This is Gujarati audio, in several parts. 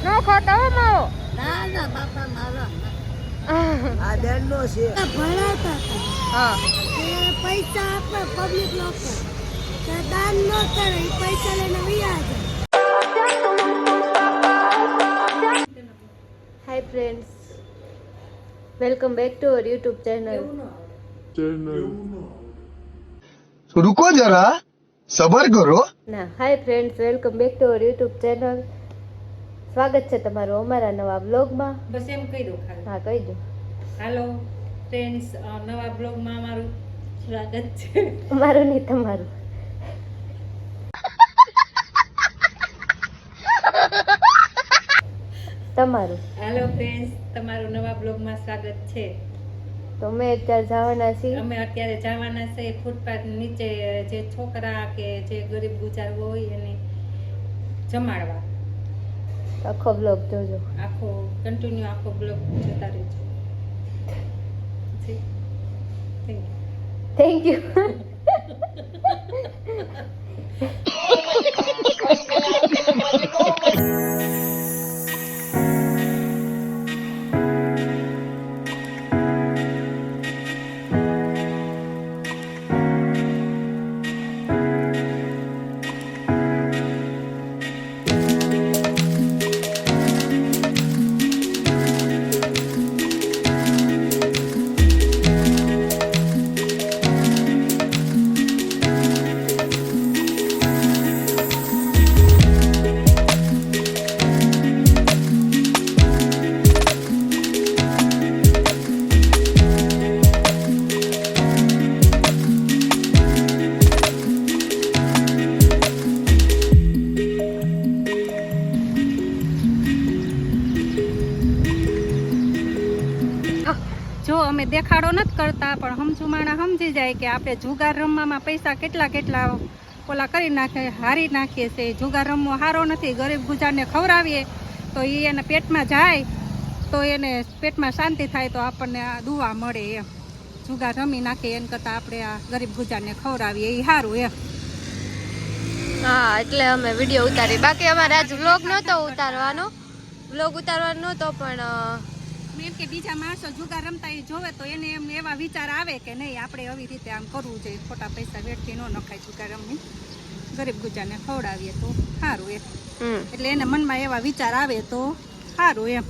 નો ખાતો હો માવો. ના ના બાપા મારો આ બેન નો છે. ભણાતા હતા હા એ પૈસા આપે પબ્લિક લોકો તો દાન ન કરે એ પૈસા લઈને વ્યાજ. Hi friends, welcome back to our YouTube channel. रुको जरा सबर करो. ના, hi friends, welcome back to our YouTube channel. સ્વાગત છે તમારું અમારા નવા બ્લોગમાં. બસ એમ કહી દો ખાલી. હા, કહી દો. હાલો ફ્રેન્ડ્સ, નવા બ્લોગમાં અમારું સ્વાગત છે. અમારું નહીં, તમારું. તમારું. હાલો ફ્રેન્ડ્સ, તમારું નવા બ્લોગમાં સ્વાગત છે. તો અમે અત્યારે જવાના છીએ. અમે અત્યારે જવાના છે ફૂટપાથ નીચે જે છોકરા કે જે ગરીબ ગુજાર હોય એને જમાડવા. આખો બ્લોગ જોજો. આખો કન્ટિન્યુ આખો બ્લોગ જોતા રહેજો. Thank you. જો અમે દેખાડો નથી કરતા, પણ હમજુ માણા સમજી જાય કે આપણે જુગાર રમવામાં પૈસા કેટલા કેટલા ઓલા કરી નાખે, હારી નાખીએ છીએ. જુગાર રમવો સારો નથી. ગરીબ ગુજારને ખવડાવીએ તો એ એને પેટમાં જાય તો એને પેટમાં શાંતિ થાય, તો આપણને આ દુવા મળે એમ. જુગાર રમી નાખીએ એમ કરતાં આપણે આ ગરીબ ગુજારને ખવડાવીએ એ સારું એમ. હા, એટલે અમે વિડીયો ઉતારી. બાકી અમારે આજ વ્લોગ નહોતો ઉતારવાનો. વ્લોગ ઉતારવાનો નહોતો, પણ એમ કે બીજા માણસો જુગાર રમતા એ જોવે તો એને એમ એવા વિચાર આવે કે નહીં આપણે આવી રીતે આમ કરવું જોઈએ, ખોટા પૈસા વેઠી ન નખાય જુગાર રમી, ગરીબ ગુજારને ખવડાવીએ તો સારું એમ. એટલે એને મનમાં એવા વિચાર આવે તો સારું એમ.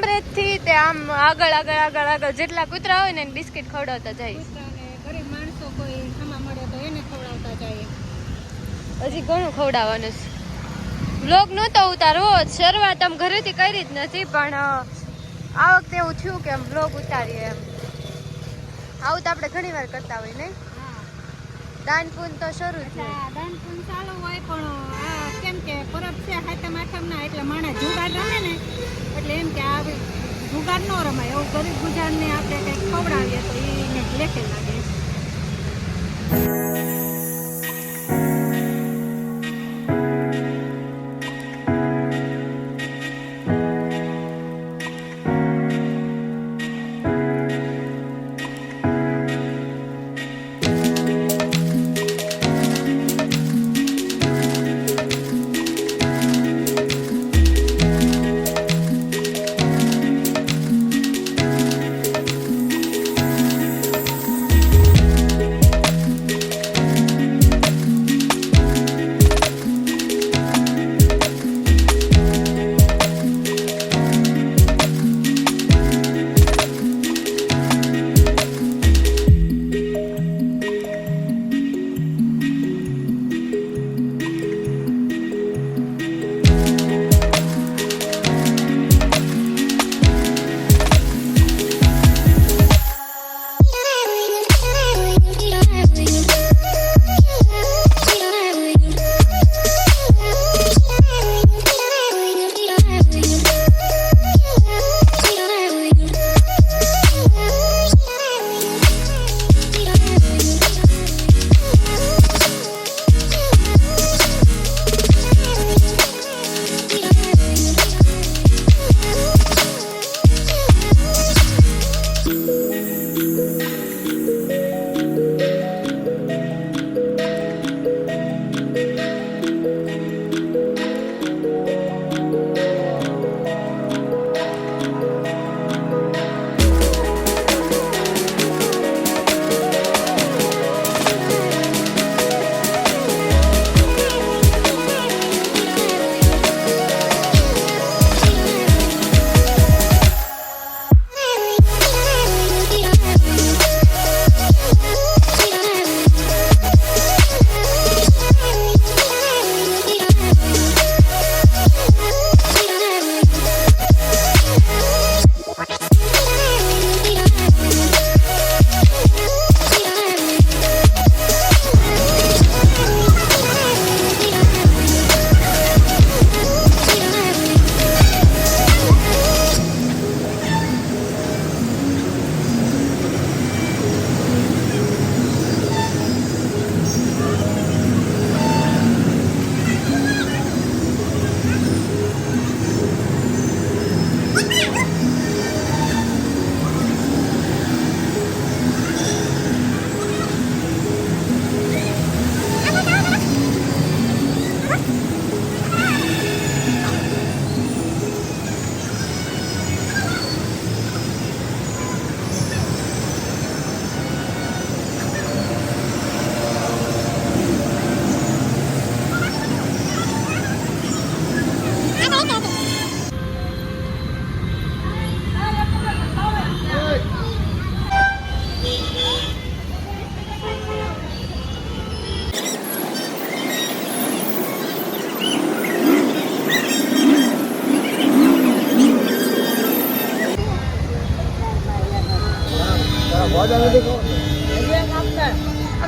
ઘરેથી તે આમ આગળ આગળ આગળ આગળ જેટલા કૂતરા હોય ને એને બિસ્કિટ ખવડાવતા જાય. કૂતરાને ગરીબ માણસો કોઈ ખાવા મળે તો એને ખવડાવતા જાય. હજી ઘણું ખવડાવવાનું છે. વ્લોગ નહોતો ઉતારવો, શરૂઆત આમ ઘરેથી કરી જ નથી, પણ આ વખતે એવું થયું કે આમ વ્લોગ ઉતારીએ એમ. આવું તો આપણે ઘણી વાર કરતા હોય ને. દાન પૂન તો શરૂ જ છે. દાન પૂન ચાલુ હોય, પણ આ કેમ કે પરબ છે હાથમ આઠમના, એટલે માણસ જુગાર રમે ને એટલે એમ કે આ જુગાર ન રમાય, એવું ગરીબ ગુજારને આપણે કંઈક ખવડાવીએ તો એને લેખે લાગે.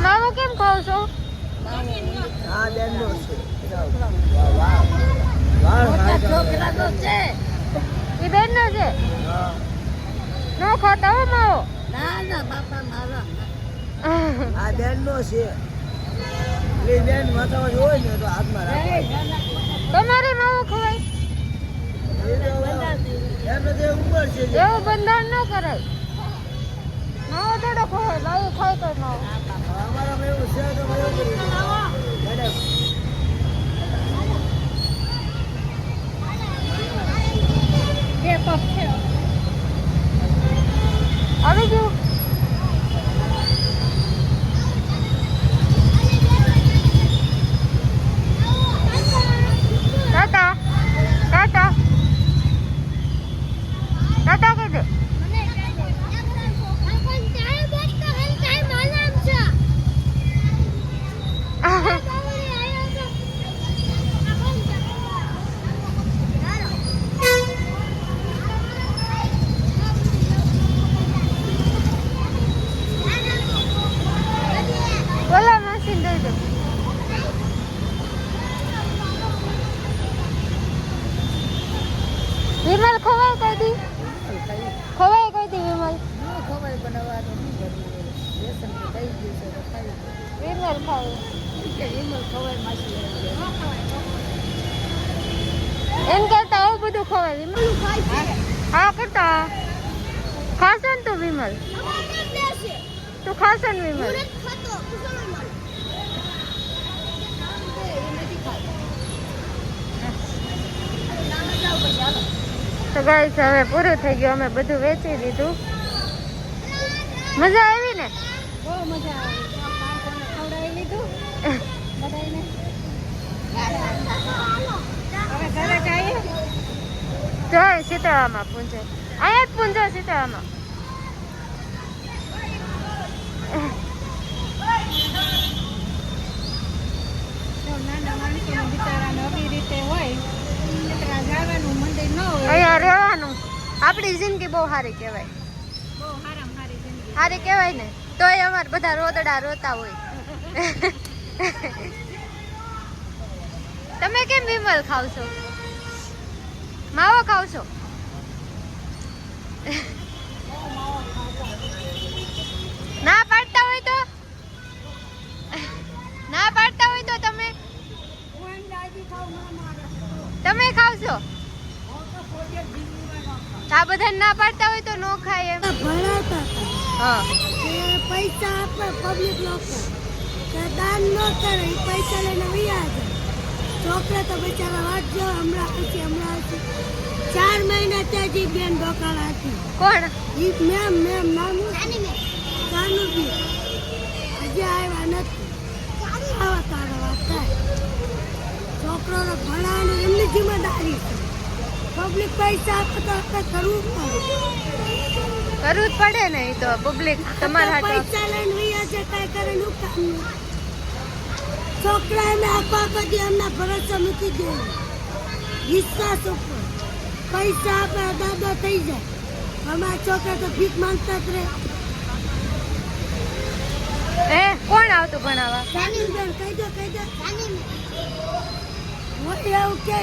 માવો કેમ ખાવ છો? એ બેન નો છે. નો ખાતા હો માવો. આ બેન નો છે. એ બેન માથામાં હોય ને તો હાથમાં રાખો. તમારે માવો ખવાય? એવું બંધારણ ન કરાય. માવો થોડો ખવાય, માવો ખાય તો માવો. અમારામાં એવું છે તો એવું કરીએ. આવી ગયું. ટાટા ટાટા. ખવાય વિમલ? હા કરતા ખાશે ને તું વિમલ? તું ખાશે ને વિમલ? તો ગાઈસ હવે પૂરું થઈ ગયું, અમે બધું વેચી દીધું. મજા આવી ને? બહુ મજા આવી. બાળકોને ખવડાવી લીધું બધાને. હવે ઘરે જઈએ. જય સીતારામાં પૂંજે, અહીંયા જ પૂંજે સીતારામાં. જો નાના માણસોને બિચારાને આવી રીતે હોય એટલે જવાનું મંદિર ન હોય. અહીંયા રહેવાનું આપણી જિંદગી બહુ સારી કહેવાય. બહુ હારામ હારી જિંદગી. સારી કહેવાય ને, તોય અમારે બધા રોતડા રોતા હોય. તમે કેમ વિમલ ખાવ છો? માવો ખાવ છો? ના પાડતા હોય તો? ના પાડતા હોય તો તમે ખાવ છો? આ બધા ના પાડતા હોય તો નો ખાય એમ. ભણાવતા હતા હા કે પૈસા આપે પબ્લિક લોકો કે દાન ન કરે, ઈ પૈસા લઈને વયા જાય. છોકરા તો બિચારા વાંચજો, હમણાં આવશે. 4 મહિના ત્યાં જે બેન ડોકાળા હતી. કોણ? ઈ મેમ નાનું બી હજી આવ્યા નથી. આવા તારા વાત થાય. છોકરાઓને ભણાવવાનું એમની જિમ્મેદારી છે. પબ્લિક પૈસા આપે તો આપણે કરવું પડે. કરવું જ પડે ને, એ તો પબ્લિક તમારા હાથમાં. પૈસા લઈને વયા છે, કઈ કરે નું કામ નહીં. છોકરાને આપવા પછી એમના ભરોસા મૂકી દેવું વિશ્વાસ ઉપર. પૈસા આપે દાદા થઈ જાય. અમારા છોકરા તો ભીખ માંગતા જ રહે. કોણ આવતું ભણાવવા? જાનીબેન કહી દો હોય એવું કે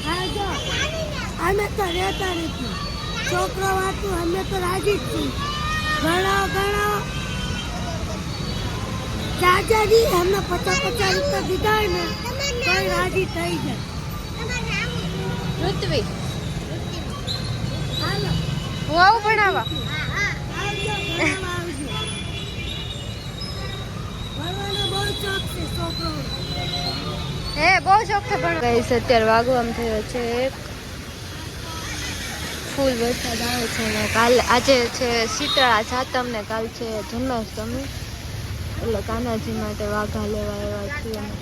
હા જો અમે તો રહેતા નથી. છોકરો વાતું અમે તો રાજી જ છીએ. ભણાવો ચાચાજી એમને 50 રૂપિયા દીધા હોય ને તો રાજી થઈ જાય. ઋત્વી, હાલો હું આવું ભણાવવા? આવજો ભણવા આવજો. ભણવાનો બહુ શોખ છે છોકરો. બહુ શોખ છે ભણવા. ગાઈસ અત્યારે વાગવામાં થયો છે 1. ફૂલ વરસાદ આવે છે ને કાલે આજે છે શીતળા સાતમ ને કાલ છે જન્માષ્ટમી, એટલે કાનાજી માટે વાઘા લેવા આવ્યા છીએ અમે.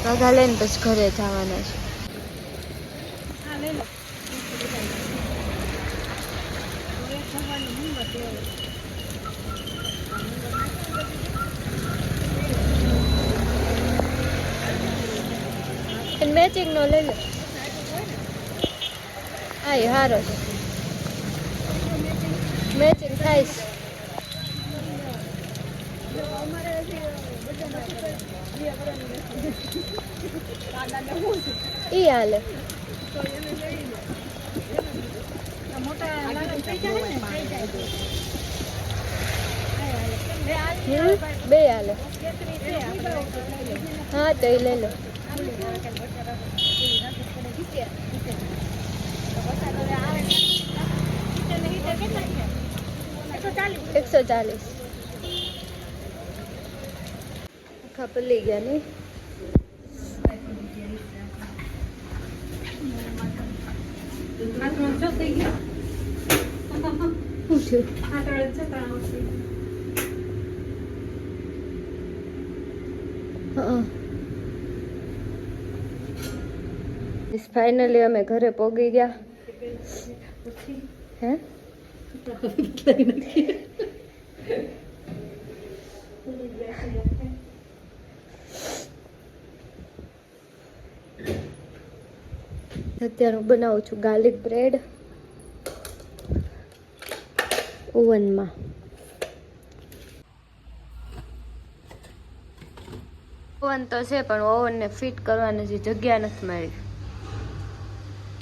વાઘા લઈને પછી ઘરે જવાના છે. હા લઈ લો. મેચિંગ નો લઈ લો. હા એ સારો છે, મેચિંગ થાય છે. ઈ હાલે. બે હાલે. હા તો એ લઈ લો. $140 ખપલી ગયા નહીં. ફાઇનલી અમે ઘરે પહોંચી ગયા. હે અત્યારે હું બનાવું છું ગાર્લિક બ્રેડ ઓવનમાં. ઓવન તો છે પણ ઓવનને ફિટ કરવાની જે જગ્યા નથી મળી.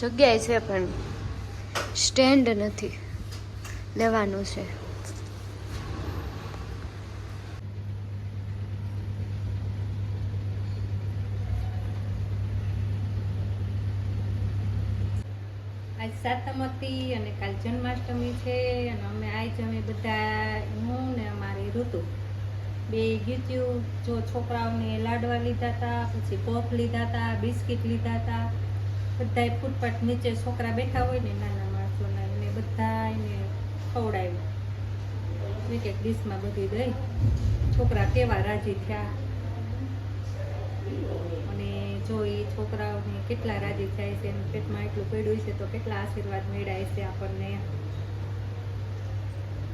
જગ્યાએ છે પણ સ્ટેન્ડ નથી, લેવાનું છે. આજ સાતમ હતી અને કાલ જન્માષ્ટમી છે અને અમે બધા હું ને અમારી ઋતુ બે ગીત્યું જો છોકરાઓને લાડવા લીધા હતા, પછી પફ લીધા હતા, બિસ્કિટ લીધા હતા. બધાય ફૂટપાથ નીચે છોકરા બેઠા હોય ને નાના માણસોના એને બધા એને ખવડાવ્યું એક એક ડીશમાં બધી દઈ. છોકરા કેવા રાજી થયા અને જો એ છોકરાઓને કેટલા રાજી થાય છે એનું પેટમાં એટલું પડ્યું છે તો કેટલા આશીર્વાદ મેળાય છે આપણને.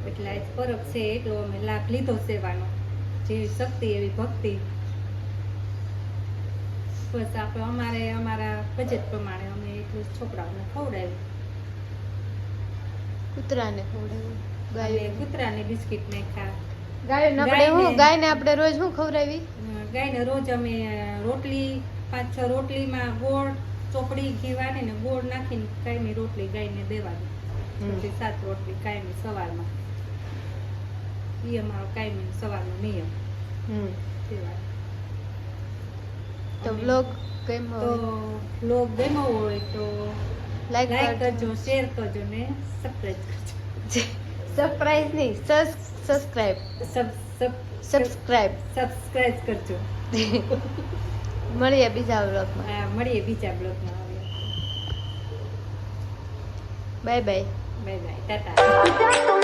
એટલે આજ પરબ છે એટલો અમે લાભ લીધો સેવાનો, જેવી શક્તિ એવી ભક્તિ. બસ આપણે અમારા બજેટ પ્રમાણે અમે એટલું છોકરાઓને ખવડાવ્યું. કૂતરાને ખવડાવ્યું, ગાયો કૂતરાને બિસ્કિટ નાખ્યા. ગાયોને આપણે હું ગાયને આપણે રોજ શું ખવડાવી? ગાયને રોજ અમે રોટલી 5-6 રોટલીમાં ગોળ ચોપડી ઘીવાની ને ગોળ નાખીને કાયમી રોટલી ગાયને દેવાની. 6-7 રોટલી કાયમી સવારમાં. એ અમારો કાયમી સવારનો નિયમ દેવાનો. તો બ્લોગ ગમ્યો તો બ્લોગ ગમ્યો હોય તો લાઈક કરજો, શેર કરજો ને સબસ્ક્રાઇબ કરજો. સરપ્રાઈઝ નહીં, સબસ્ક્રાઇબ કરજો. મળીએ બીજા બ્લોગમાં. મળીએ બીજા બ્લોગમાં. Bye bye. Bye bye, Tata.